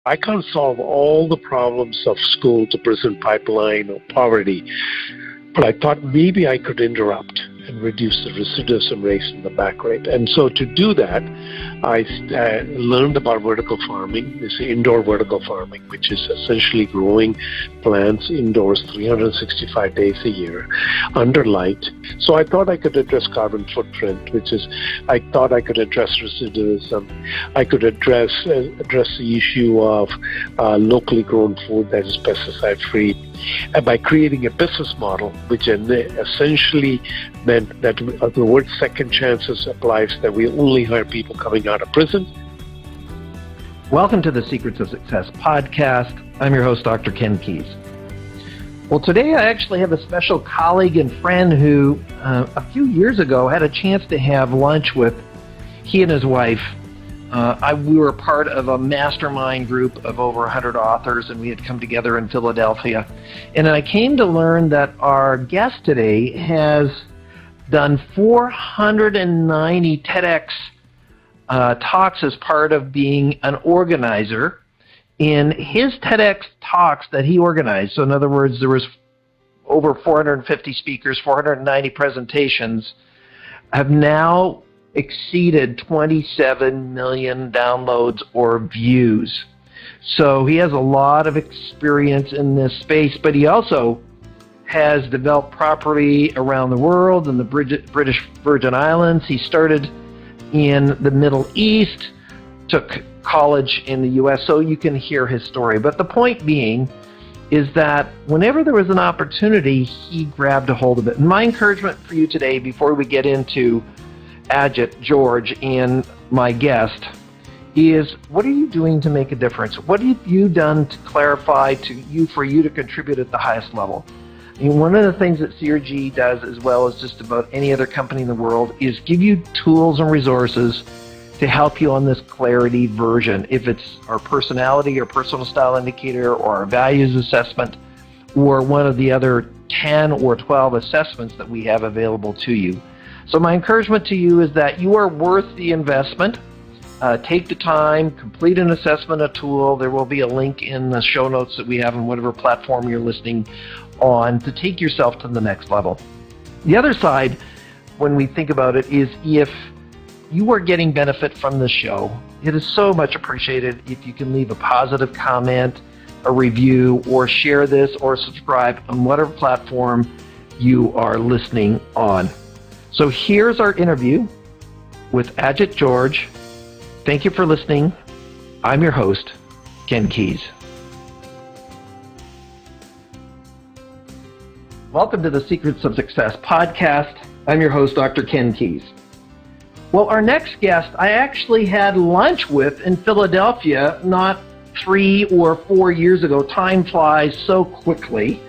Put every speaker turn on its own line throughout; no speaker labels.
I can't solve all the problems of school to prison pipeline or poverty, but I thought maybe I could interrupt and reduce the recidivism rates in the back rate. And so to do that, I learned about vertical farming, this indoor vertical farming, which is essentially growing plants indoors 365 days a year under light. So I thought I could address carbon footprint, which is, I thought I could address recidivism. I could address the issue of locally grown food that is pesticide free. And by creating a business model, which essentially meant that the word second chances applies, that we only hire people coming out of prison.
Welcome to the Secrets of Success podcast. I'm your host, Dr. Ken Keis. Well, today I actually have a special colleague and friend who a few years ago had a chance to have lunch with he and his wife. We were part of a mastermind group of over 100 authors, and we had come together in Philadelphia. And I came to learn that our guest today has done 490 TEDx talks as part of being an organizer. In his TEDx talks that he organized, so in other words, there was over 450 speakers, 490 presentations, have now exceeded 27 million downloads or views. So he has a lot of experience in this space, but he also has developed property around the world in the British Virgin Islands. He started in the Middle East, took college in the U.S., so you can hear his story. But the point being is that whenever there was an opportunity, he grabbed a hold of it. And my encouragement for you today, before we get into Ajit, George, and my guest, is what are you doing to make a difference? What have you done to clarify for you to contribute at the highest level? I mean, one of the things that CRG does, as well as just about any other company in the world, is give you tools and resources to help you on this clarity version. If it's our personality or personal style indicator or our values assessment or one of the other 10 or 12 assessments that we have available to you. So my encouragement to you is that you are worth the investment. Take the time, complete an assessment, a tool. There will be a link in the show notes that we have on whatever platform you're listening on to take yourself to the next level. The other side, when we think about it, is if you are getting benefit from this show, it is so much appreciated if you can leave a positive comment, a review, or share this or subscribe on whatever platform you are listening on. So here's our interview with Ajit George. Thank you for listening. I'm your host, Ken Keis. Welcome to the Secrets of Success podcast. I'm your host, Dr. Ken Keis. Well, our next guest I actually had lunch with in Philadelphia not 3 or 4 years ago. Time flies so quickly.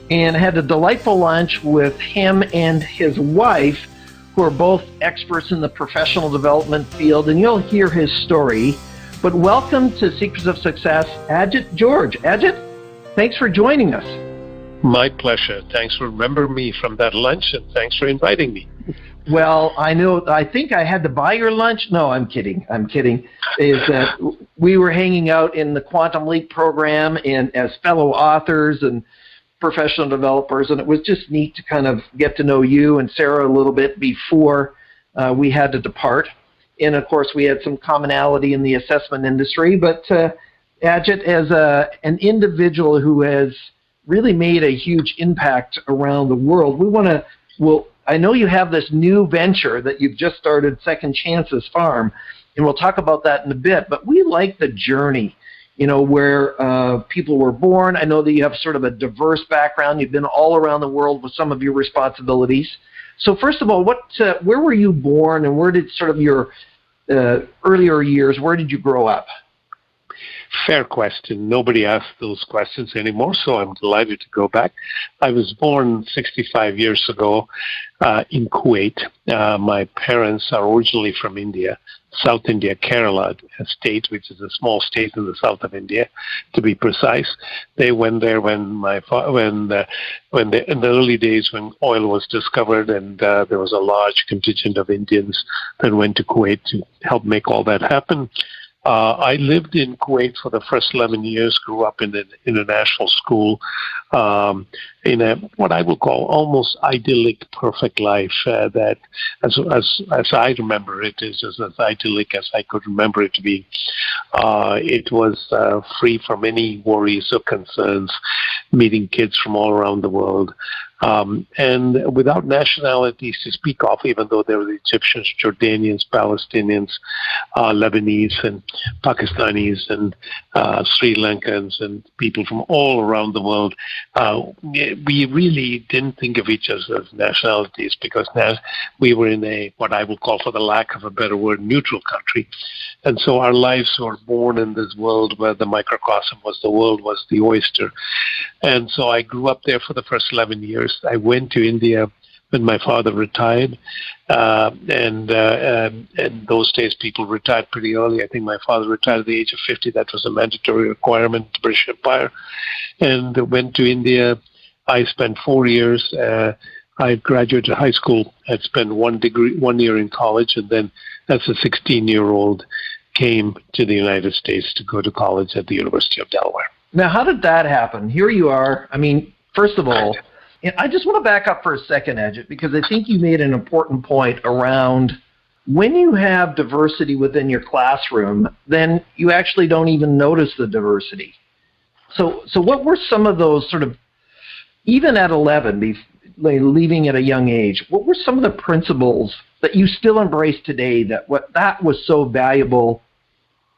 And had a delightful lunch with him and his wife, who are both experts in the professional development field, and you'll hear his story. But welcome to Secrets of Success, Ajit George. Ajit, thanks for joining us.
My pleasure. Thanks for remembering me from that lunch, and thanks for inviting me.
Well, I think I had to buy your lunch. No, I'm kidding. Is that we were hanging out in the Quantum Leap program and as fellow authors and professional developers, and it was just neat to kind of get to know you and Sarah a little bit before we had to depart. And of course, we had some commonality in the assessment industry, but Ajit, as an individual who has really made a huge impact around the world, I know you have this new venture that you've just started, Second Chances Farm, and we'll talk about that in a bit, but we like the journey, where people were born. I know that you have sort of a diverse background. You've been all around the world with some of your responsibilities. So first of all, where were you born, and where did sort of your earlier years, where did you grow up?
Fair question. Nobody asks those questions anymore, so I'm delighted to go back. I was born 65 years ago in Kuwait. My parents are originally from India, South India, Kerala, a state which is a small state in the south of India, to be precise. They went there in the early days when oil was discovered, and there was a large contingent of Indians that went to Kuwait to help make all that happen. I lived in Kuwait for the first 11 years, grew up in an international school, in what I would call almost idyllic, perfect life that, as I remember it, is as idyllic as I could remember it to be. It was free from any worries or concerns, meeting kids from all around the world. And without nationalities to speak of, even though there were the Egyptians, Jordanians, Palestinians, Lebanese, and Pakistanis, and Sri Lankans, and people from all around the world, we really didn't think of each other as nationalities because now we were in a, what I would call, for the lack of a better word, neutral country. And so our lives were born in this world where the microcosm was the world, was the oyster. And so I grew up there for the first 11 years. I went to India when my father retired. And those days, people retired pretty early. I think my father retired at the age of 50. That was a mandatory requirement in the British Empire. And went to India. I spent 4 years. I graduated high school. I'd spent 1 year in college, and then as a 16-year-old, came to the United States to go to college at the University of Delaware.
Now, how did that happen? Here you are. I mean, first of all, I just want to back up for a second, Ajit, because I think you made an important point around when you have diversity within your classroom, then you actually don't even notice the diversity. So what were some of those sort of, even at 11, leaving at a young age, what were some of the principles that you still embrace today that was so valuable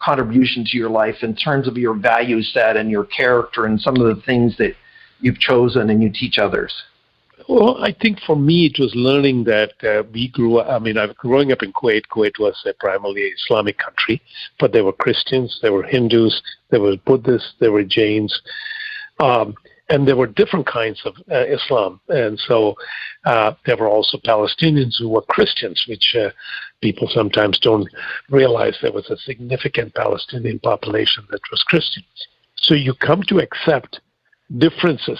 contribution to your life in terms of your value set and your character and some of the things that you've chosen and you teach others?
Well, I think for me it was learning that we grew up, growing up in Kuwait. Kuwait was a primarily Islamic country, but there were Christians, there were Hindus, there were Buddhists, there were Jains, and there were different kinds of Islam. And so there were also Palestinians who were Christians, which people sometimes don't realize there was a significant Palestinian population that was Christian. So you come to accept differences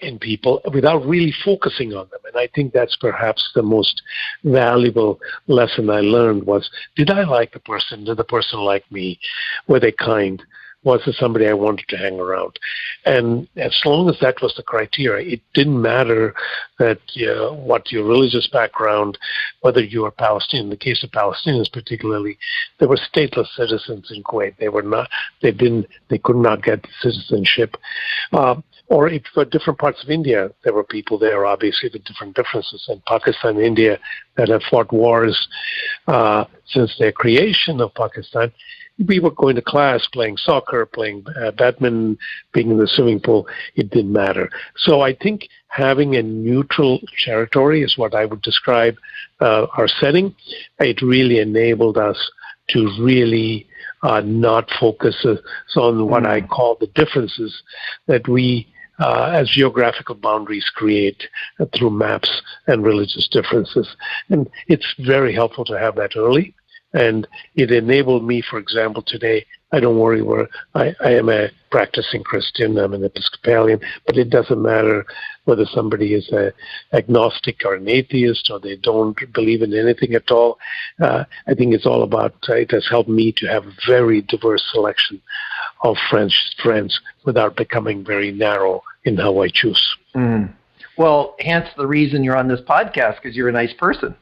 in people without really focusing on them. And I think that's perhaps the most valuable lesson I learned was, did I like the person? Did the person like me? Were they kind? Was it somebody I wanted to hang around? And as long as that was the criteria, it didn't matter that what your religious background, whether you were Palestinian. In the case of Palestinians particularly, they were stateless citizens in Kuwait. They could not get citizenship. Or if for different parts of India, there were people there, obviously, with different differences. In Pakistan and India that have fought wars since their creation of Pakistan, we were going to class, playing soccer, playing badminton, being in the swimming pool. It didn't matter. So I think having a neutral territory is what I would describe our setting. It really enabled us to really not focus on what I call the differences that we as geographical boundaries create through maps and religious differences. And it's very helpful to have that early. And it enabled me, for example, today, I don't worry where I am a practicing Christian, I'm an Episcopalian, but it doesn't matter whether somebody is an agnostic or an atheist or they don't believe in anything at all. I think it's all about, it has helped me to have a very diverse selection of friends without becoming very narrow in how I choose.
Well, hence the reason you're on this podcast, because you're a nice person.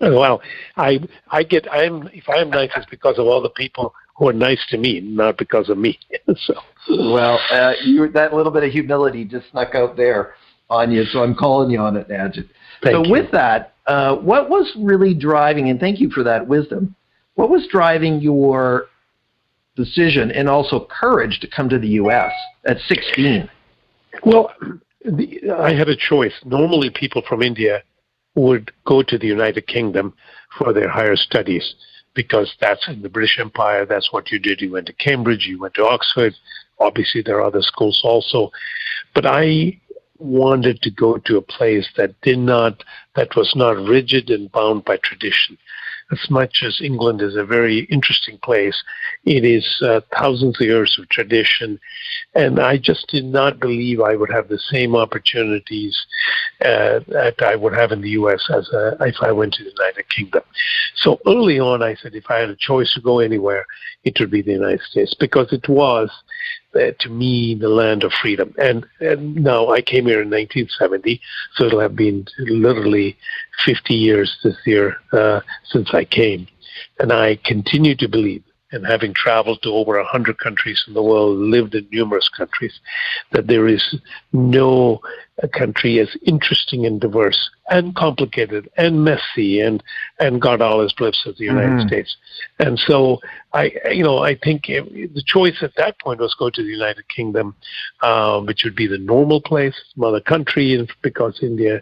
Well, if I am nice, it's because of all the people who are nice to me, not because of me. So.
Well, that little bit of humility just snuck out there on you, so I'm calling you on it, Ajit.
Thank you.
With that, what was really driving, and thank you for that wisdom, what was driving your decision and also courage to come to the U.S. at 16?
Well, I had a choice. Normally, people from India would go to the United Kingdom for their higher studies because that's in the British Empire. That's what you did. You went to Cambridge, you went to Oxford. Obviously, there are other schools also. But I wanted to go to a place that was not rigid and bound by tradition. as much as England is a very interesting place, it is thousands of years of tradition, and I just did not believe I would have the same opportunities that I would have in the U.S. If I went to the United Kingdom. So early on, I said if I had a choice to go anywhere, it would be the United States, because it was, to me, the land of freedom. And now I came here in 1970, so it'll have been literally 50 years this year since I came. And I continue to believe, and having traveled to over 100 countries in the world, lived in numerous countries, that there is no country as interesting and diverse and complicated and messy and God all his blips as the United States. And so I think the choice at that point was go to the United Kingdom, which would be the normal place, mother country, and because India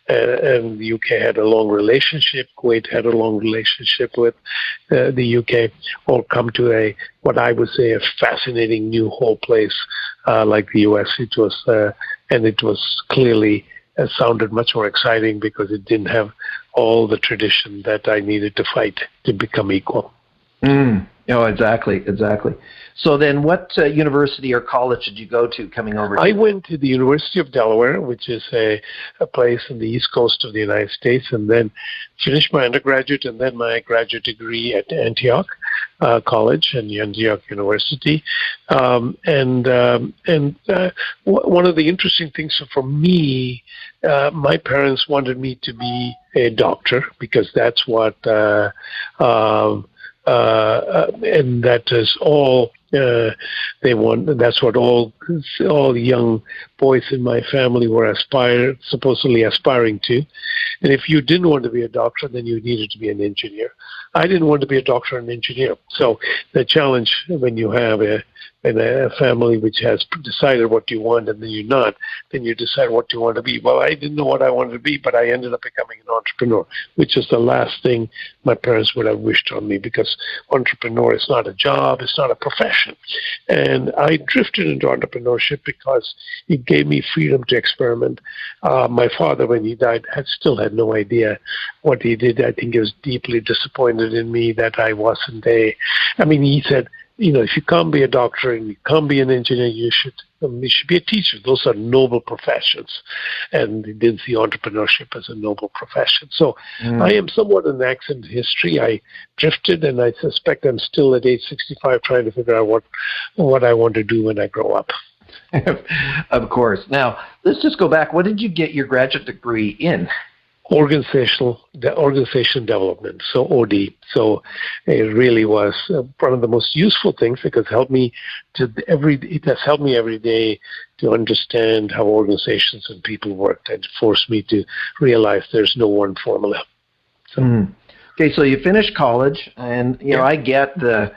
and the UK had a long relationship, Kuwait had a long relationship with the UK, or come to what I would say a fascinating new whole place like the US. It was, and it was clearly sounded much more exciting because it didn't have all the tradition that I needed to fight to become equal.
Exactly. So then what university or college did you go to coming over?
I went to the University of Delaware, which is a place in the East Coast of the United States, and then finished my undergraduate and then my graduate degree at Antioch College and Antioch University. One of the interesting things for me, my parents wanted me to be a doctor because that's what and that is all they want. That's what all young boys in my family were supposedly aspiring to. And if you didn't want to be a doctor, then you needed to be an engineer. I didn't want to be a doctor and engineer. So the challenge when you have a family which has decided what you want and then you're not, then you decide what you want to be. Well, I didn't know what I wanted to be, but I ended up becoming an entrepreneur, which is the last thing my parents would have wished on me, because entrepreneur is not a job, it's not a profession. And I drifted into entrepreneurship because it gave me freedom to experiment. My father, when he died, still had no idea what he did. I think he was deeply disappointed in me that I wasn't he said, if you can't be a doctor and you can't be an engineer, you should be a teacher. Those are noble professions. And he didn't see entrepreneurship as a noble profession. So I am somewhat an accident history. I drifted, and I suspect I'm still at age 65 trying to figure out what I want to do when I grow up.
Of course. Now, let's just go back. What did you get your graduate degree in?
Organization development, so OD. So it really was one of the most useful things because it has helped me every day to understand how organizations and people work, and forced me to realize there's no one formula. So.
Okay, so you finished college, and I get the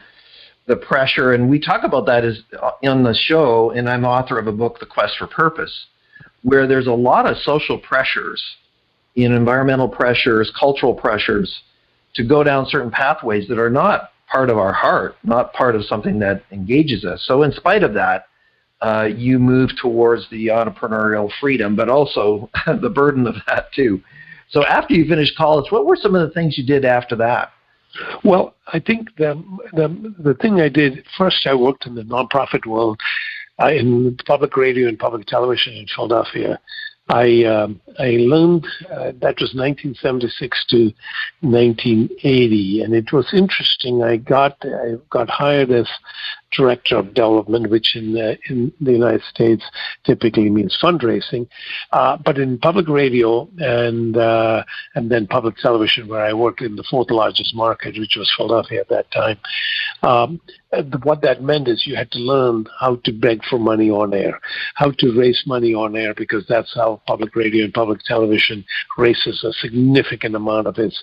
pressure, and we talk about that on the show, and I'm author of a book, The Quest for Purpose, where there's a lot of social pressures, environmental pressures, cultural pressures, to go down certain pathways that are not part of our heart, not part of something that engages us. So in spite of that, you move towards the entrepreneurial freedom, but also the burden of that too. So after you finished college, what were some of the things you did after that?
Well, I think the thing I did, first I worked in the nonprofit world, in public radio and public television in Philadelphia. I learned that was 1976 to 1980, and it was interesting. I got hired as director of development, which in the United States typically means fundraising, but in public radio and then public television, where I worked in the fourth largest market, which was Philadelphia at that time. What that meant is you had to learn how to beg for money on air, how to raise money on air, because that's how public radio and public television raises a significant amount of its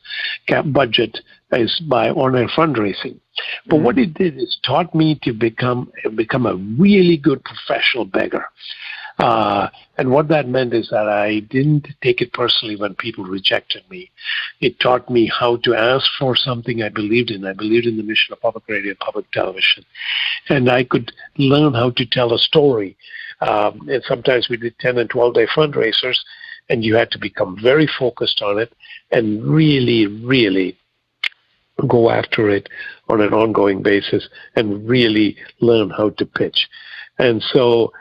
budget is by on-air fundraising. But what it did is taught me to become a really good professional beggar. And what that meant is that I didn't take it personally when people rejected me. It taught me how to ask for something I believed in. I believed in the mission of public radio and public television. And I could learn how to tell a story. And sometimes we did 10 and 12-day fundraisers, and you had to become very focused on it and really, really go after it on an ongoing basis and really learn how to pitch. And so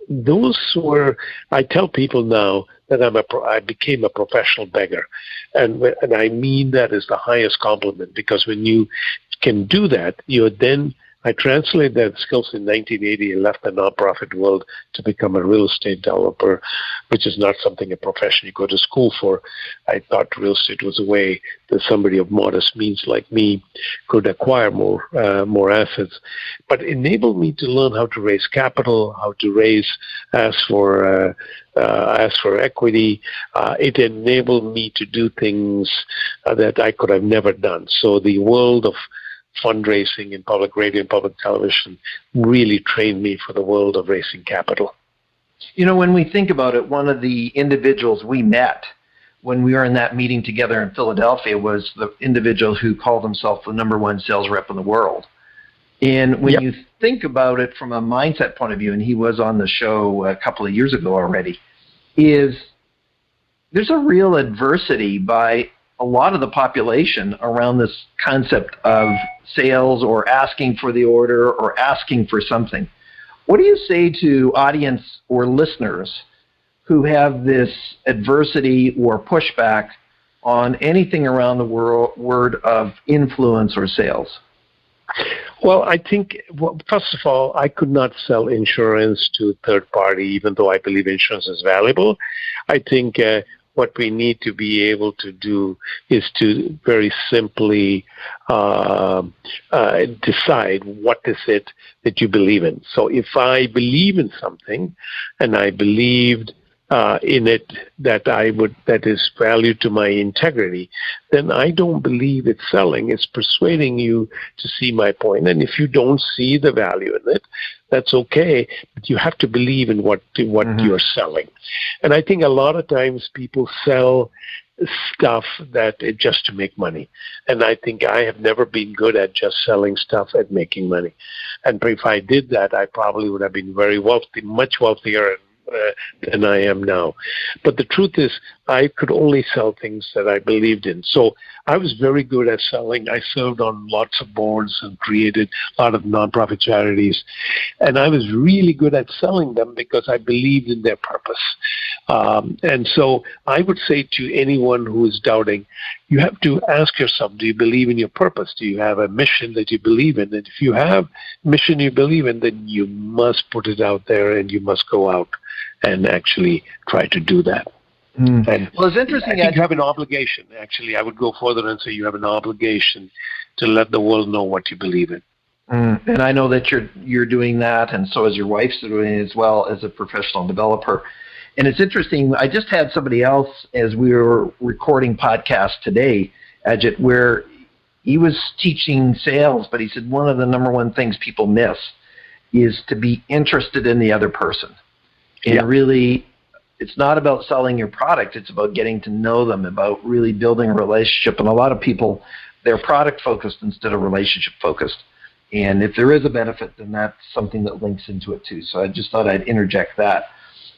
those were, I tell people now that I became a professional beggar. And I mean that as the highest compliment, because when you can do that, I translated that skills in 1980 and left the nonprofit world to become a real estate developer, which is not something, a profession you go to school for. I thought real estate was a way that somebody of modest means like me could acquire more assets, but enabled me to learn how to raise capital, how to ask for equity. It enabled me to do things that I could have never done. So the world of fundraising in public radio and public television really trained me for the world of raising capital.
You know, when we think about it, one of the individuals we met when we were in that meeting together in Philadelphia was the individual who called himself the #1 sales rep in the world. And when you think about it from a mindset point of view, and he was on the show a couple of years ago already, there's a real adversity by a lot of the population around this concept of sales or asking for the order or asking for something. What do you say to audience or listeners who have this adversity or pushback on anything around the word of influence or sales?
Well, I think, first of all, I could not sell insurance to a third party, even though I believe insurance is valuable. I think what we need to be able to do is to very simply decide what is it that you believe in. So if I believe in something and I believed in it that is value to my integrity, then I don't believe it's selling. It's persuading you to see my point. And if you don't see the value in it, that's okay. But you have to believe in what you're selling. And I think a lot of times people sell stuff that just to make money. And I think I have never been good at just selling stuff and making money. And if I did that, I probably would have been very wealthy, much wealthier than I am now. But the truth is, I could only sell things that I believed in. So I was very good at selling. I served on lots of boards and created a lot of nonprofit charities. And I was really good at selling them because I believed in their purpose. And so I would say to anyone who is doubting, you have to ask yourself, do you believe in your purpose? Do you have a mission that you believe in? And if you have a mission you believe in, then you must put it out there and you must go out and actually try to do that. And
well, it's interesting.
I think you have an obligation. Actually, I would go further and say you have an obligation to let the world know what you believe in.
And I know that you're doing that, and so is your wife's doing it as well as a professional developer. And it's interesting. I just had somebody else as we were recording podcast today, Ajit, where he was teaching sales, but he said one of the #1 things people miss is to be interested in the other person. And really, it's not about selling your product. It's about getting to know them, about really building a relationship. And a lot of people, they're product-focused instead of relationship-focused. And if there is a benefit, then that's something that links into it too. So I just thought I'd interject that.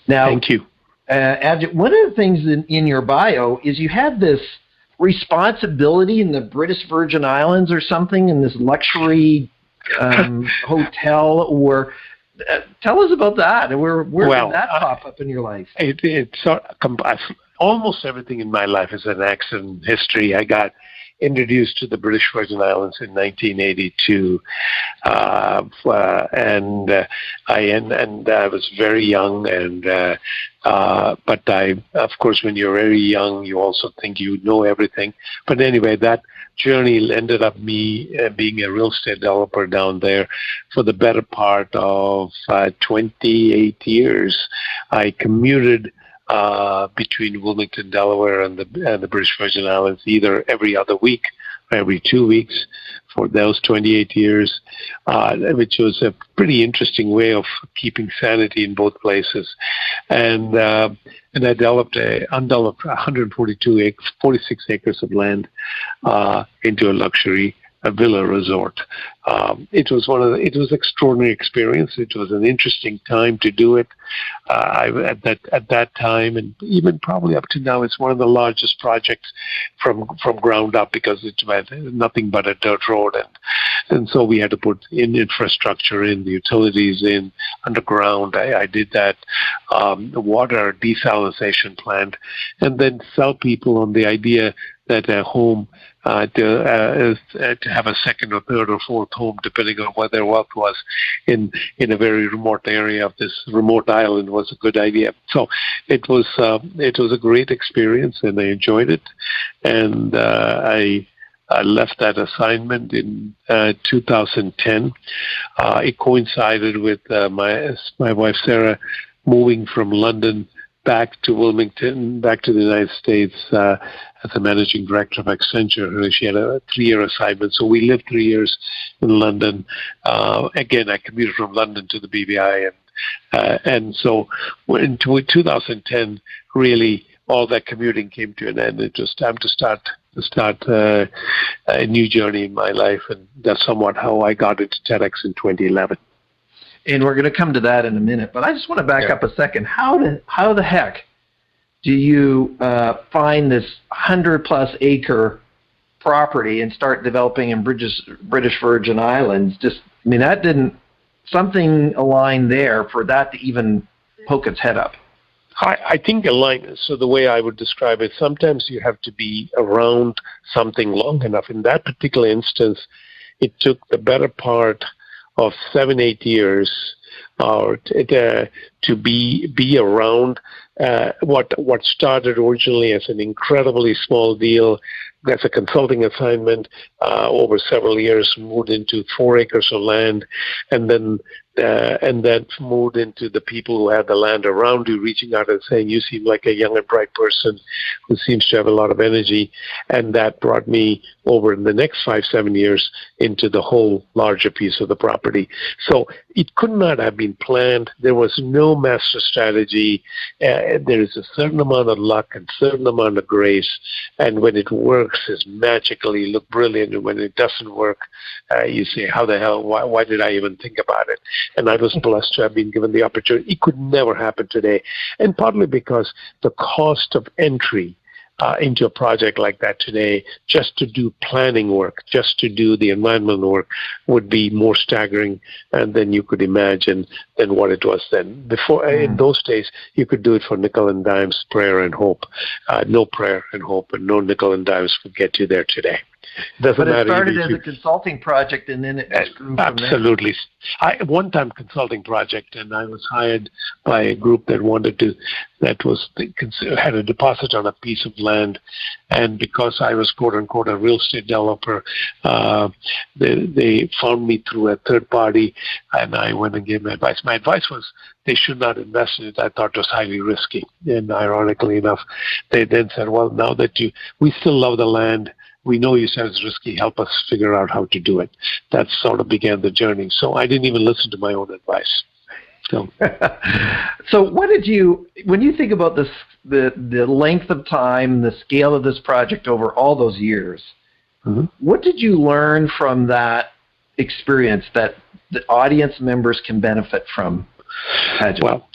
Now,
thank you.
Ajit, one of the things in your bio is you had this responsibility in the British Virgin Islands or something, in this luxury hotel, or tell us about that. Where did that pop up in your life?
Almost everything in my life is an accident history. I got introduced to the British Virgin Islands in 1982, and I was very young, but of course, when you're very young, you also think you know everything. But anyway, that journey ended up me being a real estate developer down there for the better part of 28 years. I commuted between Wilmington, Delaware, and the British Virgin Islands either every other week or every 2 weeks for those 28 years, which was a pretty interesting way of keeping sanity in both places. And I developed undeveloped 46 acres of land into a luxury a villa resort. It was extraordinary experience. It was an interesting time to do it. At that time, and even probably up to now, it's one of the largest projects from ground up, because it had nothing but a dirt road, and so we had to put in infrastructure, in the utilities, in underground. I did that, the water desalination plant, and then sell people on the idea that a home to have a second or third or fourth home, depending on what their wealth was, in a very remote area of this remote island, was a good idea. So it was a great experience, and I enjoyed it. And I left that assignment in 2010. It coincided with my wife Sarah moving from London back to Wilmington, back to the United States as a managing director of Accenture. She had a 3-year assignment, so we lived 3 years in London. Again, I commuted from London to the BVI, and so in 2010, really all that commuting came to an end. It was time to start a new journey in my life, and that's somewhat how I got into TEDx in 2011.
And we're going to come to that in a minute, but I just want to back up a second. How the heck do you find this 100-plus acre property and start developing in British Virgin Islands? That didn't, something aligned there for that to even poke its head up.
I think alignment. So the way I would describe it, sometimes you have to be around something long enough. In that particular instance, it took the better part of 7-8 years to be around what started originally as an incredibly small deal, as a consulting assignment, over several years moved into 4 acres of land, and then moved into the people who had the land around you reaching out and saying, you seem like a young and bright person who seems to have a lot of energy. And that brought me over in the next 5-7 years into the whole larger piece of the property. So it could not have been planned. There was no master strategy. There is a certain amount of luck and certain amount of grace. And when it works, it's magically look brilliant. And when it doesn't work, you say, how the hell, why did I even think about it? And I was blessed to have been given the opportunity. It could never happen today. And partly because the cost of entry into a project like that today, just to do planning work, just to do the environmental work, would be more staggering than you could imagine than what it was then. Before, in those days, you could do it for nickel and dimes, prayer and hope. No prayer and hope, and no nickel and dimes would get you there today.
But it started as a consulting project, and then it just grew from there.
Absolutely. One-time consulting project, and I was hired by a group that had a deposit on a piece of land, and because I was quote-unquote a real estate developer, they found me through a third party, and I went and gave my advice. My advice was they should not invest in it. I thought it was highly risky, and ironically enough, they then said, well, now that we still love the land, we know you said it's risky, help us figure out how to do it. That sort of began the journey. So I didn't even listen to my own advice. So, when you think about this, the length of time, the scale of this project over all those years, what did you learn from that experience that the audience members can benefit from, Ajit? Well,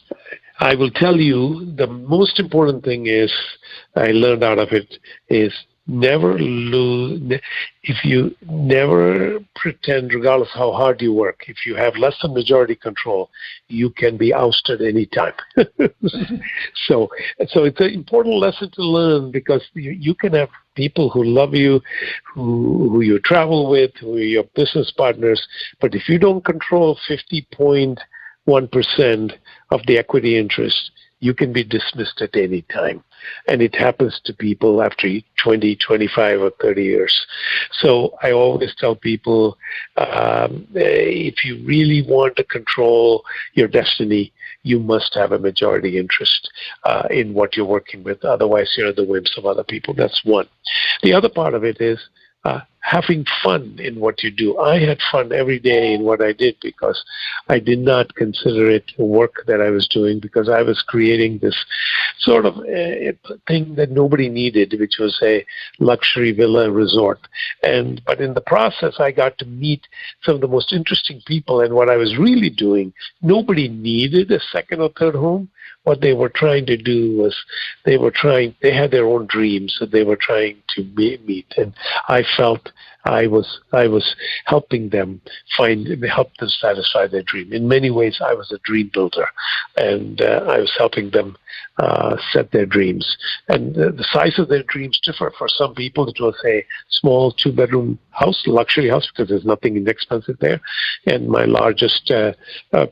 I will tell you the most important thing is I learned out of it is never lose. If you never pretend, regardless how hard you work, if you have less than majority control, you can be ousted any time. So it's an important lesson to learn, because you can have people who love you, who you travel with, who are your business partners, but if you don't control 50.1% of the equity interest, you can be dismissed at any time. And it happens to people after 20, 25, or 30 years. So I always tell people, if you really want to control your destiny, you must have a majority interest in what you're working with. Otherwise, you're at the whims of other people. That's one. The other part of it is having fun in what you do. I had fun every day in what I did because I did not consider it work that I was doing, because I was creating this sort of thing that nobody needed, which was a luxury villa resort. But in the process, I got to meet some of the most interesting people. And what I was really doing, nobody needed a second or third home. What they were trying to do was they had their own dreams that they were trying to meet. And I felt I was helping them help them satisfy their dream. In many ways, I was a dream builder, and I was helping them set their dreams. And the size of their dreams differ. For some people, it was a small 2-bedroom house, luxury house, because there's nothing inexpensive there. And my largest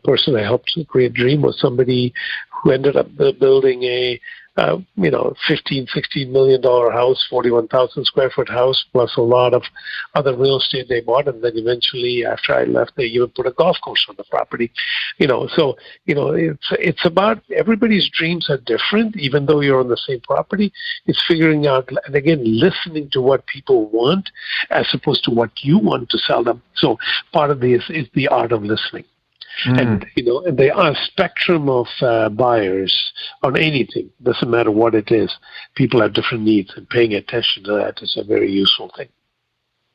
person I helped create dream was somebody who ended up building a $15-16 million house, 41,000 square foot house, plus a lot of other real estate they bought. And then eventually, after I left, they even put a golf course on the property. It's about, everybody's dreams are different, even though you're on the same property. It's figuring out, and again, listening to what people want as opposed to what you want to sell them. So part of this is the art of listening. And the spectrum of buyers on anything, doesn't matter what it is, people have different needs, and paying attention to that is a very useful thing.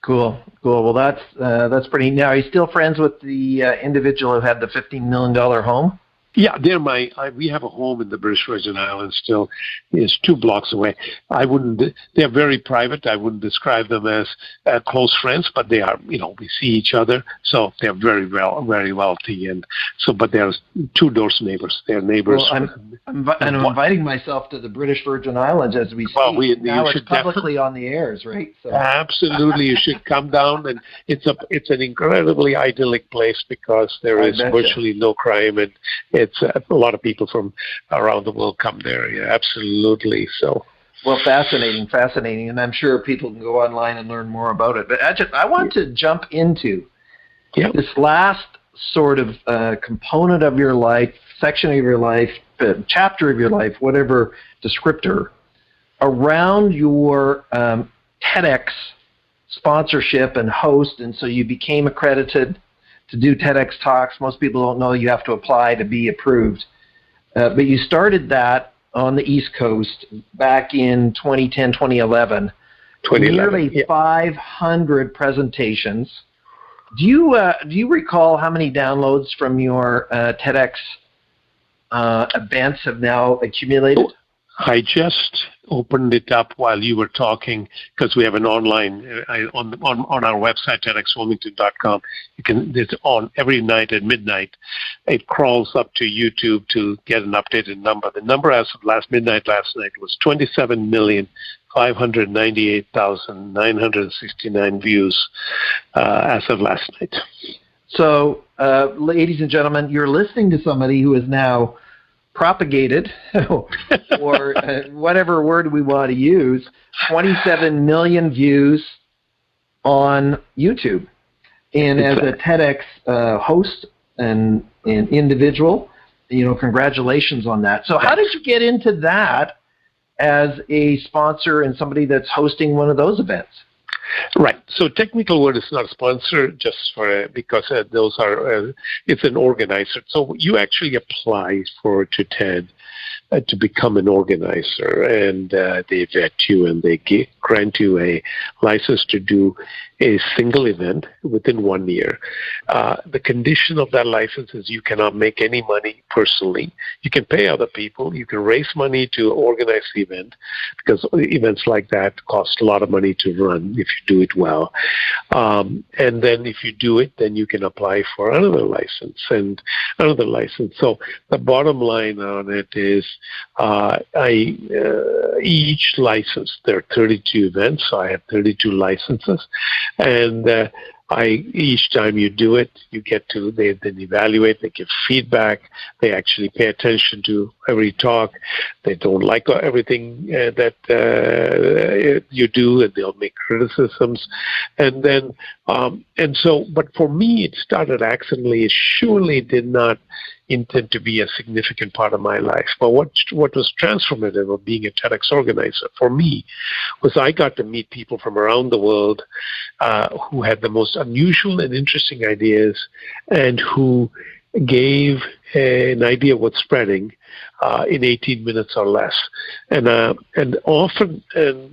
Cool. Well, that's pretty. Now, are you still friends with the individual who had the $15 million home?
Yeah, we have a home in the British Virgin Islands still. It's 2 blocks away. They're very private. I wouldn't describe them as close friends, but they are, we see each other. So they're very wealthy. And so, but they're 2 doors neighbors. They're neighbors.
Well, I'm inviting myself to the British Virgin Islands as we speak.
Well,
now it's publicly on the airs, right? So.
Absolutely. You should come down. And it's an incredibly idyllic place because there is virtually no crime, and it's a lot of people from around the world come there. Yeah, absolutely. So,
well, fascinating, and I'm sure people can go online and learn more about it. But Ajit, I want to jump into this last sort of component of your life, section of your life, chapter of your life, whatever descriptor, around your TEDx sponsorship and host, and so you became accredited to do TEDx talks. Most people don't know you have to apply to be approved. But you started that on the East Coast back in 2010, 2011. Nearly 500 presentations. Do you recall how many downloads from your TEDx events have now accumulated?
I just opened it up while you were talking, because we have an online on our website, TEDxWilmington.com. It's on every night at midnight. It crawls up to YouTube to get an updated number. The number as of midnight last night was 27,598,969 views as of last night.
So, ladies and gentlemen, you're listening to somebody who is now propagated, or whatever word we want to use, 27 million views on YouTube. And as a TEDx host and individual, congratulations on that. So how did you get into that as a sponsor and somebody that's hosting one of those events?
Right. So Technical Word is not a sponsor just because those are, it's an organizer. So you actually apply to TED to become an organizer, and they vet you and they grant you a license to do a single event within 1 year. The condition of that license is you cannot make any money personally. You can pay other people. You can raise money to organize the event, because events like that cost a lot of money to run if you do it well. And then if you do it, then you can apply for another license and another license. So the bottom line on it is each license, there are 32 events, so I have 32 licenses. And each time you do it, you get to, they then evaluate, they give feedback, they actually pay attention to every talk. They don't like everything that you do, and they'll make criticisms. And then, but for me, it started accidentally. It surely did not intend to be a significant part of my life. But what was transformative of being a TEDx organizer for me was I got to meet people from around the world who had the most unusual and interesting ideas and who gave an idea of what's spreading in 18 minutes or less. And often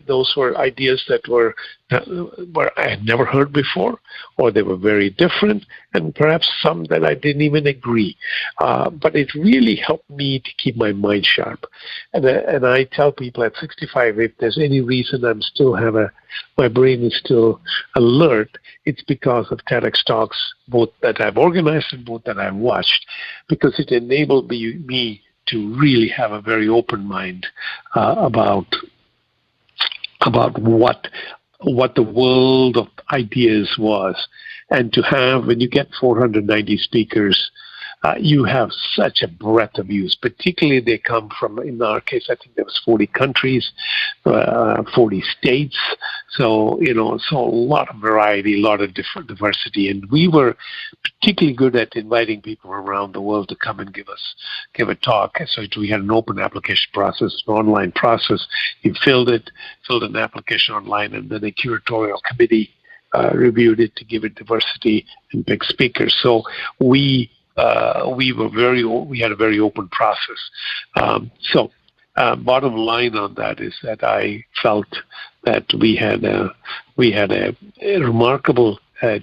those were ideas that were I had never heard before, or they were very different, and perhaps some that I didn't even agree. But it really helped me to keep my mind sharp. And I tell people at 65, if there's any reason I'm still my brain is still alert, it's because of TEDx talks, both that I've organized and both that I've watched, because it enabled me to really have a very open mind about what the world of ideas was. And to have, when you get 490 speakers, you have such a breadth of views, particularly they come from, in our case, I think there was 40 countries, 40 states. So, so a lot of variety, a lot of different diversity. And we were particularly good at inviting people around the world to come and give a talk. So we had an open application process, an online process. You filled an application online, and then a curatorial committee reviewed it to give it diversity and pick speakers. So we had a very open process. Bottom line on that is that I felt that we had a remarkable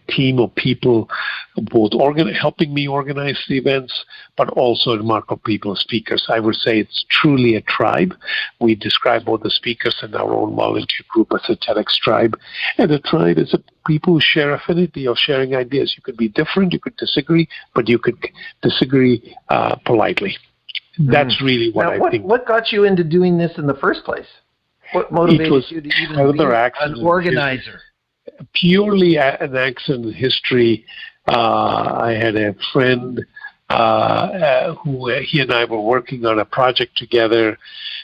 team of people, both helping me organize the events, but also remarkable people, speakers. I would say it's truly a tribe. We describe both the speakers and our own volunteer group as a TEDx tribe. And a tribe is people who share affinity of sharing ideas. You could be different, you could disagree, but you could disagree politely. That's really what I think.
What got you into doing this in the first place? What motivated you to even be an organizer?
Purely an accident in history. I had a friend who he and I were working on a project together,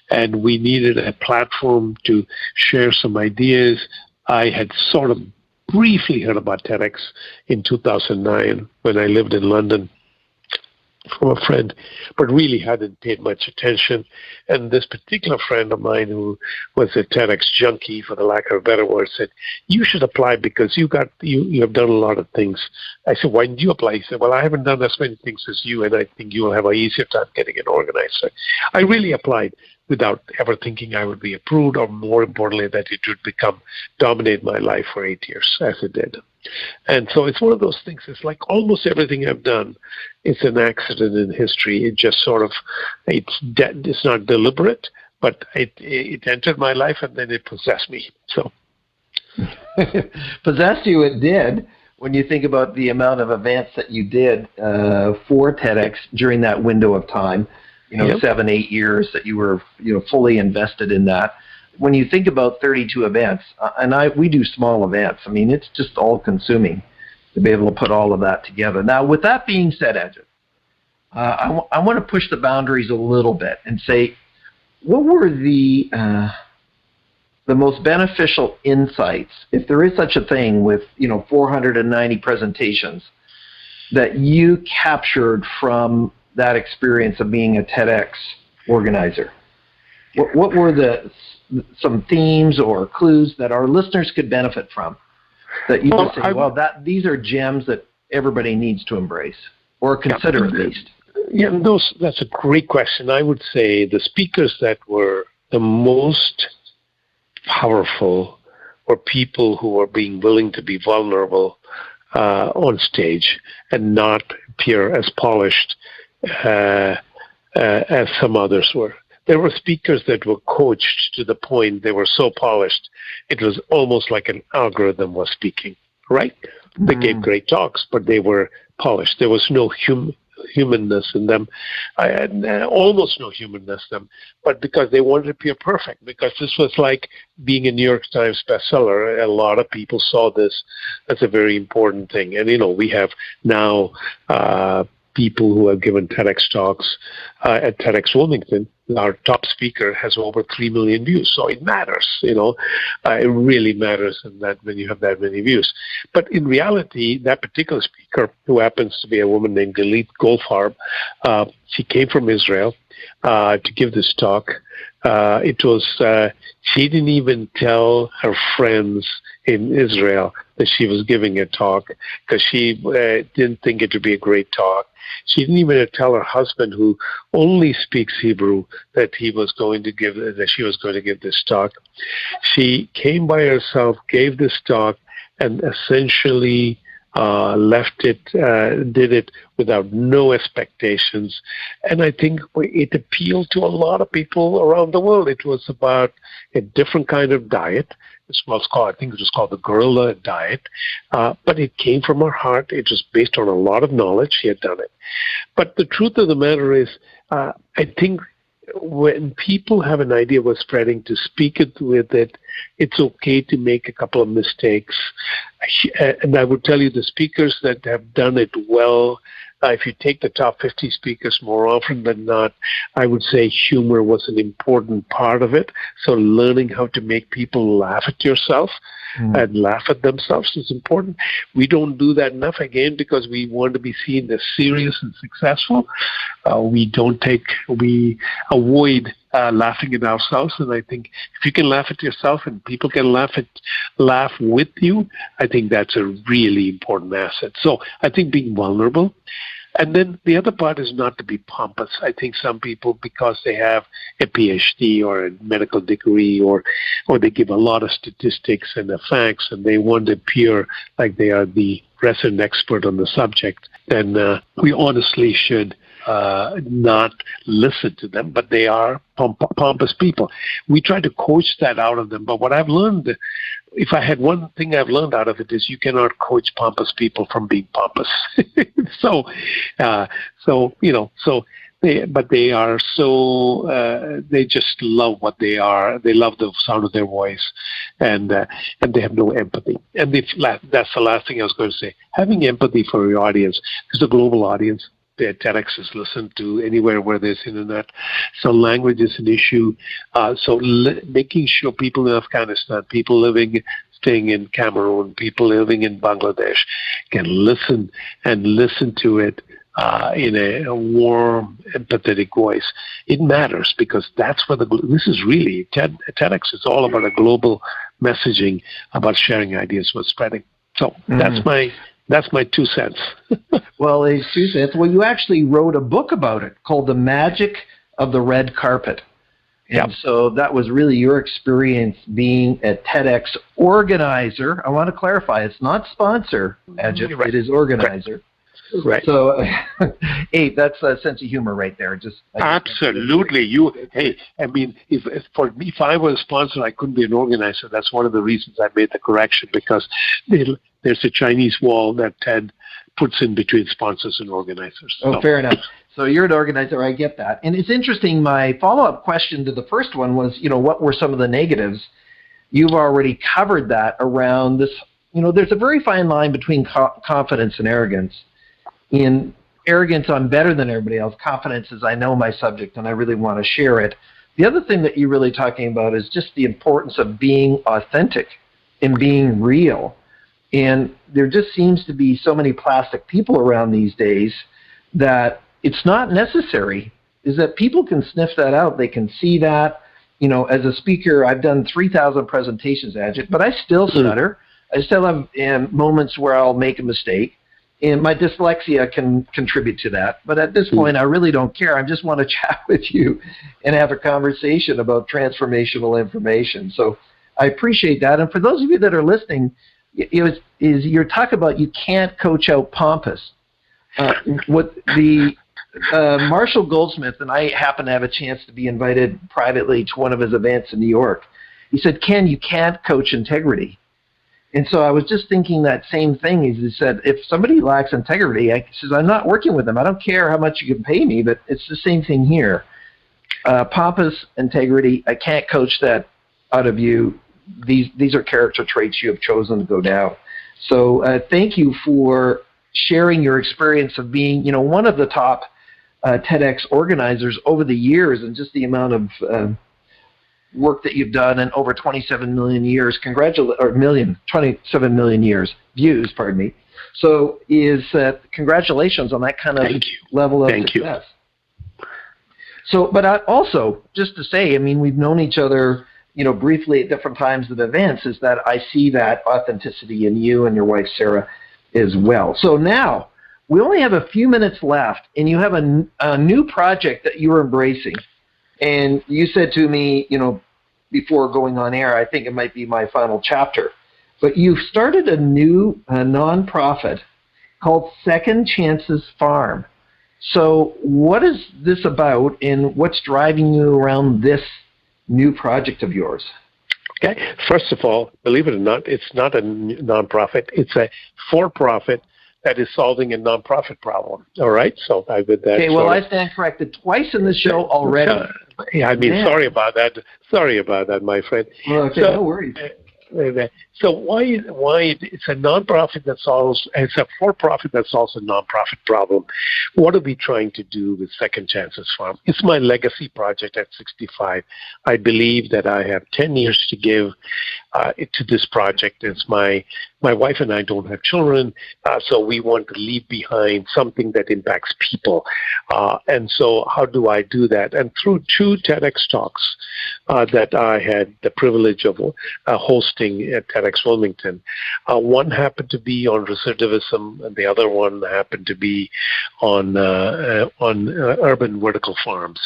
and we needed a platform to share some ideas. I had sort of briefly heard about TEDx in 2009 when I lived in London from a friend, but really hadn't paid much attention. And this particular friend of mine, who was a TEDx junkie, for the lack of a better word, said, "You should apply because you have done a lot of things." I said, "Why didn't you apply?" He said, "Well, I haven't done as many things as you, and I think you will have an easier time getting it organized." So I really applied without ever thinking I would be approved, or more importantly, that it would dominate my life for 8 years, as it did. And so it's one of those things. It's like almost everything I've done is an accident in history. It just sort of, it's not deliberate, but it entered my life and then it possessed me. So
possessed you, it did. When you think about the amount of events that you did for TEDx during that window of time, 7, 8 years that you were fully invested in that. When you think about 32 events, we do small events. I mean, it's just all-consuming to be able to put all of that together. Now, with that being said, Ajit, I want to push the boundaries a little bit and say, what were the most beneficial insights, if there is such a thing, with 490 presentations that you captured from that experience of being a TEDx organizer? What were some themes or clues that our listeners could benefit from, that you just say, these are gems that everybody needs to embrace or consider at least?
Yeah, that's a great question. I would say the speakers that were the most powerful were people who were being willing to be vulnerable on stage and not appear as polished as some others were. There were speakers that were coached to the point they were so polished, it was almost like an algorithm was speaking, right? They gave great talks, but they were polished. There was no humanness in them, almost no humanness in them, but because they wanted to appear perfect, because this was like being a New York Times bestseller. A lot of people saw this as a very important thing. And, we have now people who have given TEDx talks at TEDx Wilmington our top speaker has over 3 million views. So it matters, it really matters in that when you have that many views. But in reality, that particular speaker, who happens to be a woman named Galit Goldfarb, she came from Israel to give this talk. She didn't even tell her friends in Israel that she was giving a talk because she didn't think it would be a great talk. She didn't even tell her husband, who only speaks Hebrew, that she was going to give this talk. She came by herself, gave this talk, and essentially left it, did it without no expectations. And I think it appealed to a lot of people around the world. It was about a different kind of diet. I think it was called the gorilla diet. But it came from her heart. It was based on a lot of knowledge. She had done it. But the truth of the matter is, I think when people have an idea we're spreading, to speak it with it, it's okay to make a couple of mistakes. And I would tell you, the speakers that have done it well, if you take the top 50 speakers, more often than not, I would say humor was an important part of it. So learning how to make people laugh at yourself and laugh at themselves is important. We don't do that enough, again, because we want to be seen as serious and successful. We avoid laughing at ourselves. And I think if you can laugh at yourself and people can laugh with you, I think that's a really important asset. So I think being vulnerable. And then the other part is not to be pompous. I think some people, because they have a PhD or a medical degree, or they give a lot of statistics and the facts, and they want to appear like they are the resident expert on the subject, then we honestly should not listen to them. But they are pompous people. We try to coach that out of them. But what I've learned, if I had one thing I've learned out of it, is you cannot coach pompous people from being pompous. They just love what they are. They love the sound of their voice, and they have no empathy. And that's the last thing I was going to say. Having empathy for your audience, because a global audience. The TEDx is listened to anywhere where there's internet. So language is an issue. Making sure people in Afghanistan, people staying in Cameroon, people living in Bangladesh can listen to it in a warm, empathetic voice. It matters, because that's where this is really, TEDx is all about a global messaging about sharing ideas with spreading. So that's my 2 cents.
Well, 2 cents. Well, you actually wrote a book about it called The Magic of the Red Carpet. And so that was really your experience being a TEDx organizer. I want to clarify, it's not sponsor, Ajit. Right. It is organizer.
Right.
So, hey, that's a sense of humor right there.
Absolutely. If I were a sponsor, I couldn't be an organizer. That's one of the reasons I made the correction, because there's a Chinese wall that TED puts in between sponsors and organizers.
Oh, fair enough. So you're an organizer. I get that. And it's interesting. My follow-up question to the first one was, what were some of the negatives? You've already covered that around this. There's a very fine line between confidence and arrogance. In arrogance, I'm better than everybody else. Confidence is, I know my subject and I really want to share it. The other thing that you're really talking about is just the importance of being authentic and being real. And there just seems to be so many plastic people around these days that it's not necessary, is that people can sniff that out. They can see that. As a speaker, I've done 3,000 presentations, Ajit, but I still stutter. I still have moments where I'll make a mistake. And my dyslexia can contribute to that. But at this point, I really don't care. I just want to chat with you and have a conversation about transformational information. So I appreciate that. And for those of you that are listening, you're talking about you can't coach out pompous. What the Marshall Goldsmith, and I happen to have a chance to be invited privately to one of his events in New York. He said, Ken, you can't coach integrity. And so I was just thinking that same thing. He said, if somebody lacks integrity, I'm not working with them. I don't care how much you can pay me, but it's the same thing here. Pompous integrity, I can't coach that out of you. These are character traits you have chosen to go down. So thank you for sharing your experience of being, one of the top TEDx organizers over the years, and just the amount of work that you've done, and over 27 million years, 27 million years views, pardon me. So congratulations on that kind of level of success. So, but also, just to say, I mean, we've known each other, briefly at different times of events, is that I see that authenticity in you and your wife, Sarah, as well. So now, we only have a few minutes left, and you have a new project that you're embracing. And you said to me, before going on air, I think it might be my final chapter, but you've started a new nonprofit called Second Chances Farm. So what is this about, and what's driving you around this new project of yours?
Okay. First of all, believe it or not, it's not a nonprofit. It's a for-profit that is solving a nonprofit problem. All right? So I did that.
Okay, well, I stand corrected twice in the show already.
Sorry about that. Sorry about that, my friend.
Okay, no worries.
So why it's a nonprofit that solves, it's a for-profit that solves a nonprofit problem. What are we trying to do with Second Chances Farm? It's my legacy project at 65. I believe that I have 10 years to give to this project. It's my wife and I don't have children, so we want to leave behind something that impacts people. And so how do I do that? And through 2 TEDx talks that I had the privilege of hosting at TEDx Wilmington, one happened to be on recidivism, and the other one happened to be on urban vertical farms.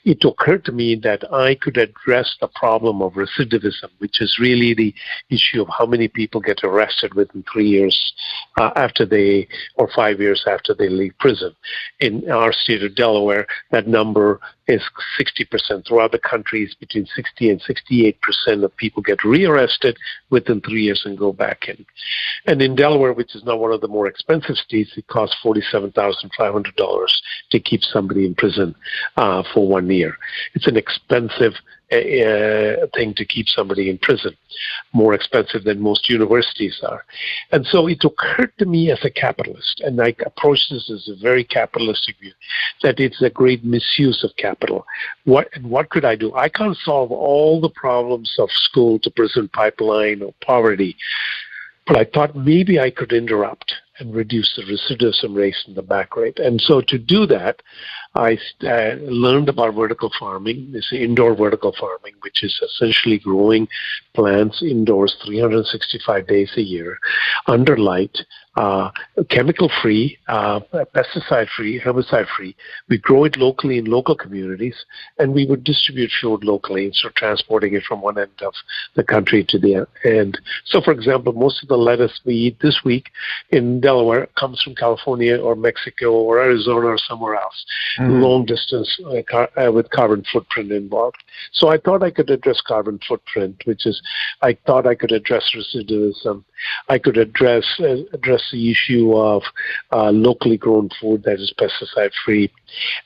It occurred to me that I could address the problem of recidivism, which is really the issue of how many people get arrested within 3 years or 5 years after they leave prison. In our state of Delaware, that number is 60%. Throughout the country, it's between 60 and 68% of people get rearrested within 3 years and go back in. And in Delaware, which is now one of the more expensive states, it costs $47,500 to keep somebody in prison for 1 year. It's an expensive thing to keep somebody in prison, more expensive than most universities are. And so it occurred to me as a capitalist, and I approach this as a very capitalistic view, that it's a great misuse of capital. What could I do? I can't solve all the problems of school to prison pipeline or poverty, but I thought maybe I could interrupt and reduce the recidivism rate and the back rate. And so to do that, I learned about vertical farming. This indoor vertical farming, which is essentially growing plants indoors 365 days a year under light, chemical-free, pesticide-free, herbicide-free. We grow it locally in local communities, and we would distribute food locally, so transporting it from one end of the country to the end. So, for example, most of the lettuce we eat this week in Delaware comes from California or Mexico or Arizona or somewhere else. Long distance with carbon footprint involved. So I thought I could address carbon footprint, which is, I thought I could address recidivism. I could address the issue of locally grown food that is pesticide free,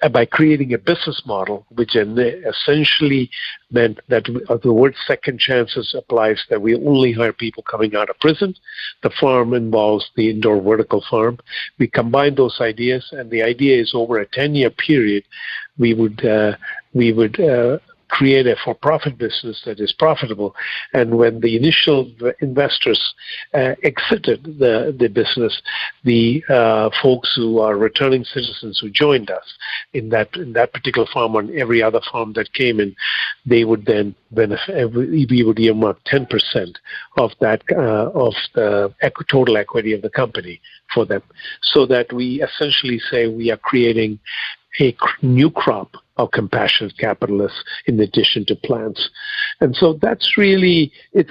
and by creating a business model which essentially meant that the word second chances applies, that we only hire people coming out of prison. The farm involves the indoor vertical farm. We combine those ideas, and the idea is over a 10-year period, we would create a for-profit business that is profitable. And when the initial investors exited the business, the folks who are returning citizens who joined us in that particular farm, on every other farm that came in, they would then benefit. We would earmark 10% of that of the total equity of the company for them, so that we essentially say we are creating a new crop of compassionate capitalists in addition to plants. And so that's really, it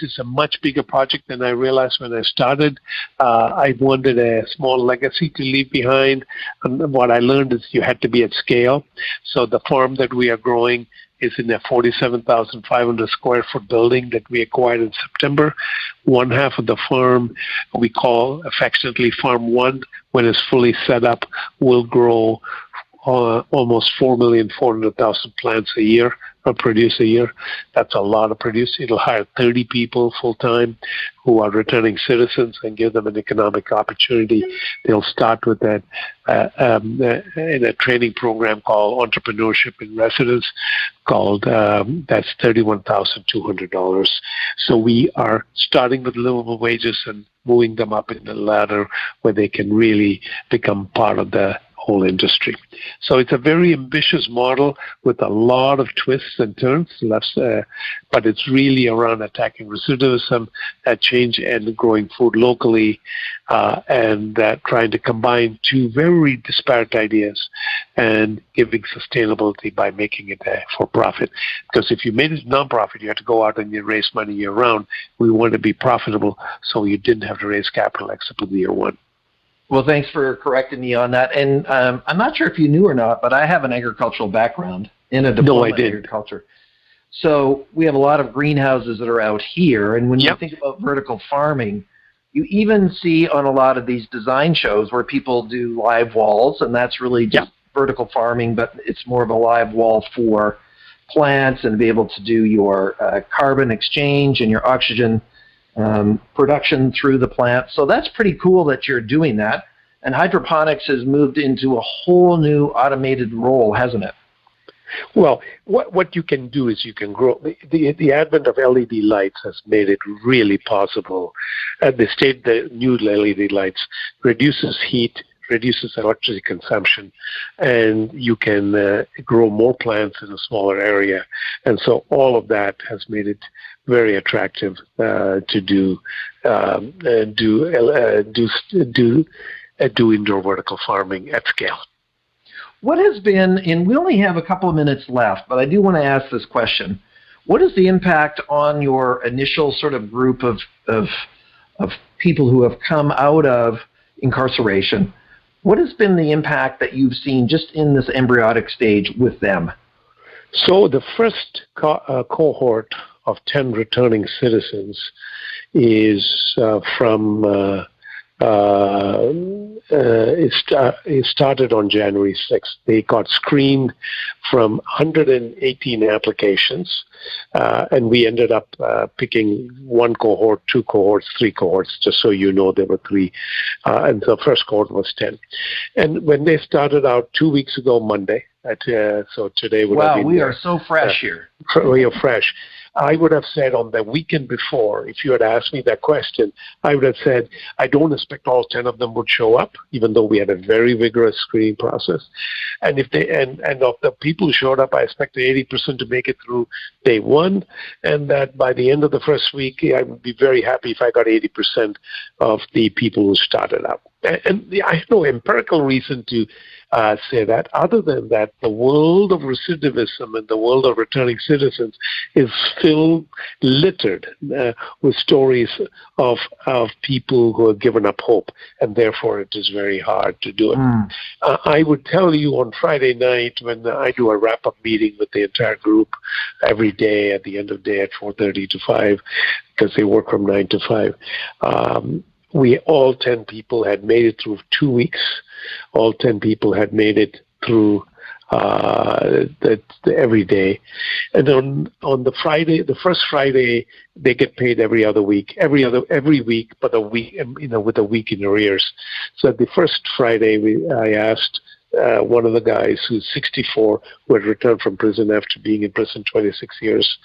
is a much bigger project than I realized when I started. I wanted a small legacy to leave behind. And what I learned is you had to be at scale. So the farm that we are growing is in a 47,500 square foot building that we acquired in September. One half of the farm we call affectionately Farm 1. When it's fully set up, will grow almost 4,400,000 plants a year produce a year. That's a lot of produce. It'll hire 30 people full-time who are returning citizens and give them an economic opportunity. They'll start with that in a training program called Entrepreneurship in Residence, called that's $31,200. So we are starting with livable wages and moving them up in the ladder where they can really become part of the whole industry. So it's a very ambitious model with a lot of twists and turns, but it's really around attacking recidivism, change and growing food locally, and trying to combine two very disparate ideas and giving sustainability by making it for profit. Because if you made it nonprofit, you had to go out and you raise money year round. We want to be profitable, so you didn't have to raise capital except in year one.
Well, thanks for correcting me on that. And I'm not sure if you knew or not, but I have an agricultural background in a diploma in agriculture. So we have a lot of greenhouses that are out here. And when you think about vertical farming, you even see on a lot of these design shows where people do live walls, and that's really just vertical farming, but it's more of a live wall for plants and be able to do your carbon exchange and your oxygen production through the plant. So that's pretty cool that you're doing that. And hydroponics has moved into a whole new automated role, hasn't it?
Well, what you can do is you can grow. The advent of LED lights has made it really possible. The new LED lights reduces heat, reduces electricity consumption, and you can grow more plants in a smaller area. And so all of that has made it very attractive to do indoor vertical farming at scale.
What has been, and we only have a couple of minutes left, but I do want to ask this question. What is the impact on your initial sort of group of people who have come out of incarceration? What has been the impact that you've seen just in this embryonic stage with them?
So the first cohort of 10 returning citizens is it started on January 6th. They got screened from 118 applications, and we ended up picking one cohort, two cohorts, three cohorts, just so you know there were three, and the first cohort was 10. And when they started out 2 weeks ago, Monday, so today would have been...
Wow, we are so fresh here.
We are fresh. I would have said on the weekend before, if you had asked me that question, I would have said, I don't expect all 10 of them would show up, even though we had a very vigorous screening process. And if they and of the people who showed up, I expected 80% to make it through day one, and that by the end of the first week, I would be very happy if I got 80% of the people who started up. And I have no empirical reason to say that. Other than that, the world of recidivism and the world of returning citizens is littered with stories of people who have given up hope, and therefore it is very hard to do it. I would tell you on Friday night when I do a wrap-up meeting with the entire group every day at the end of the day at 4:30 to 5, because they work from 9 to 5. We all 10 people had made it through 2 weeks. All 10 people had made it through every day. And on the Friday, the first Friday, they get paid every other week, every week, but a week, with a week in arrears. So the first Friday, I asked one of the guys who's 64, who had returned from prison after being in prison 26 years.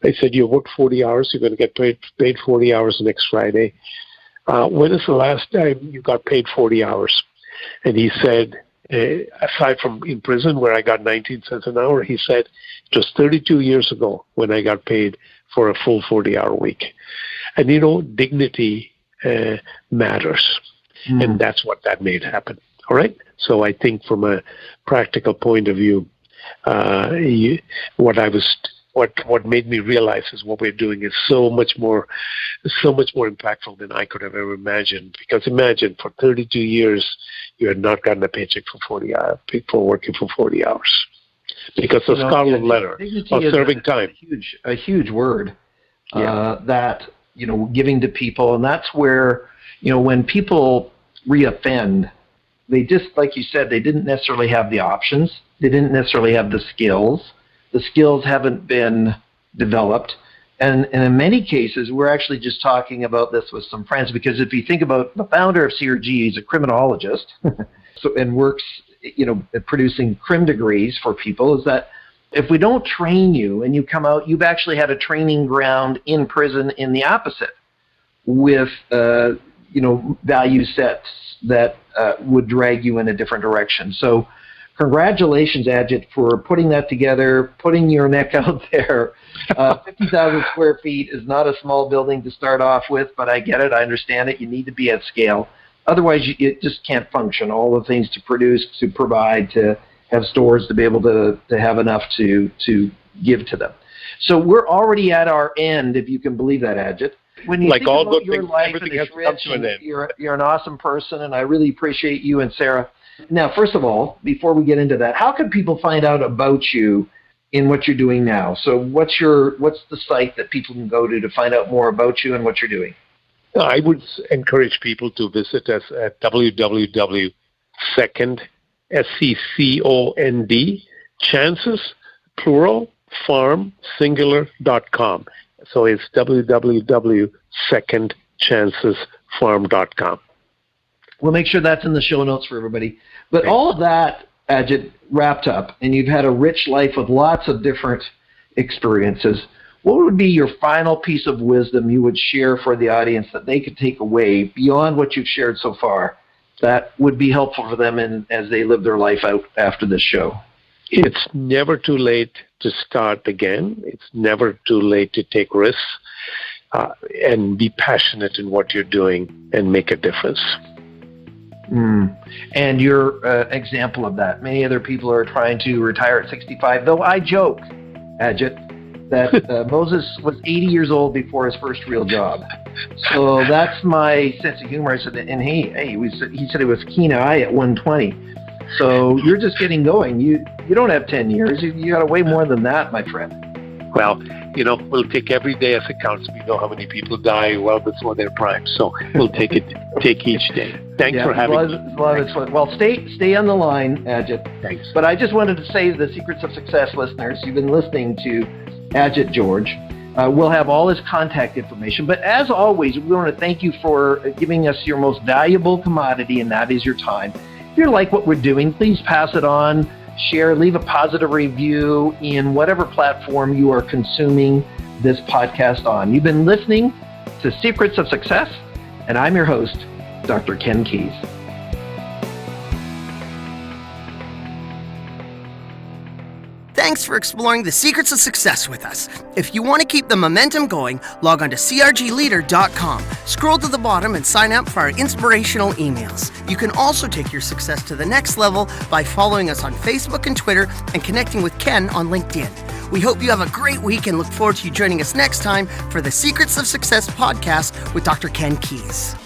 I said, you worked 40 hours, you're going to get paid 40 hours next Friday. When is the last time you got paid 40 hours? And he said, aside from in prison where I got 19 cents an hour, he said, it was 32 years ago when I got paid for a full 40-hour week. And, dignity matters. And that's what that made happen. All right? So I think from a practical point of view, what made me realize is what we're doing is so much more impactful than I could have ever imagined. Because imagine, for 32 years, you had not gotten a paycheck for 40 hours, people working for 40 hours. Because the scarlet letter of serving time.
A huge word that, giving to people. And that's where, when people reoffend, they just, like you said, they didn't necessarily have the options. They didn't necessarily have the skills. the skills haven't been developed. And in many cases, we're actually just talking about this with some friends, because if you think about the founder of CRG, he's a criminologist and works, at producing crim degrees for people, is that if we don't train you and you come out, you've actually had a training ground in prison in the opposite, with value sets that would drag you in a different direction. So congratulations, Ajit, for putting that together, putting your neck out there. 50,000 square feet is not a small building to start off with, but I get it. I understand it. You need to be at scale. Otherwise, it just can't function. All the things to produce, to provide, to have stores, to be able to have enough to give to them. So we're already at our end, if you can believe that, Ajit. When you think about your life and it's rich, you're an awesome person, and I really appreciate you and Sarah. Now, first of all, before we get into that, how can people find out about you in what you're doing now? So what's the site that people can go to find out more about you and what you're doing?
I would encourage people to visit us at www.second, SECOND, chances, plural, farm, singular.com. So it's www.secondchancesfarm.com.
We'll make sure that's in the show notes for everybody. But Great. All of that, Ajit, wrapped up, and you've had a rich life with lots of different experiences. What would be your final piece of wisdom you would share for the audience that they could take away beyond what you've shared so far that would be helpful for them as they live their life out after this show?
It's never too late to start again. It's never too late to take risks and be passionate in what you're doing and make a difference.
And you're an example of that. Many other people are trying to retire at 65, though I joke, Ajit, that Moses was 80 years old before his first real job. So that's my sense of humor. I said, and he said it was keen eye at 120. So you're just getting going. You don't have 10 years. You got way more than that, my friend.
Well, we'll take every day as it counts. We know how many people die well before their prime, so we'll take each day. Thanks for having me.
Well, stay on the line, Ajit.
Thanks.
But I just wanted to say to the Secrets of Success listeners, you've been listening to Ajit George. We'll have all his contact information. But as always, we want to thank you for giving us your most valuable commodity, and that is your time. If you like what we're doing, please pass it on, share, leave a positive review in whatever platform you are consuming this podcast on. You've been listening to Secrets of Success, and I'm your host, Dr. Ken Keis.
Thanks for exploring the secrets of success with us. If you want to keep the momentum going, log on to crgleader.com. Scroll to the bottom and sign up for our inspirational emails. You can also take your success to the next level by following us on Facebook and Twitter and connecting with Ken on LinkedIn. We hope you have a great week and look forward to you joining us next time for the Secrets of Success podcast with Dr. Ken Keis.